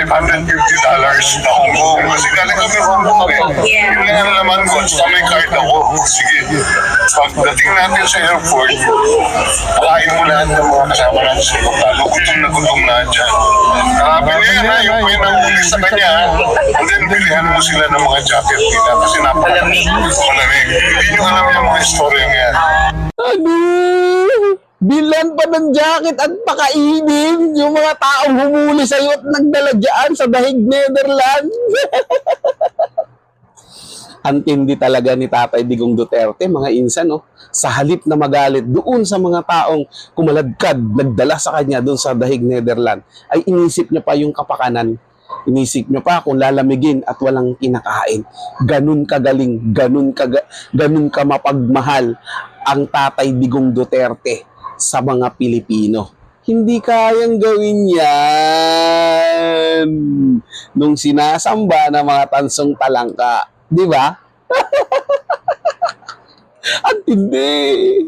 $550 na Hong Kong. Kasi galing kami Hong Kong eh. Yun nga ang laman ko, basta may card ako. Sige, pagdating natin sa airport, kain mo lahat ng mga kasama natin sa lalo gutom na dyan. Sabi niya yan ha, yung pinahuli sa kanya, and then bilihan mo sila ng mga jacket nila kasi napakalamig. Hindi nyo alam yung mga istorya yan. Ano? Bilan pa ng jacket at pakainin yung mga taong humuli sa'yo at nagdala dyan sa Dahig, Netherlands. Ang tindi talaga ni Tatay Digong Duterte, mga insan, no? Sa halip na magalit doon sa mga taong kumaladkad, nagdala sa kanya doon sa Dahig, Netherlands, ay inisip niya pa yung kapakanan. Inisip niya pa kung lalamigin at walang kinakain. Ganun kagaling, ganun ka mapagmahal ang Tatay Digong Duterte sa mga Pilipino. Hindi kayang gawin yan nung sinasamba ng mga tansong talangka. Di ba? Ang tindi.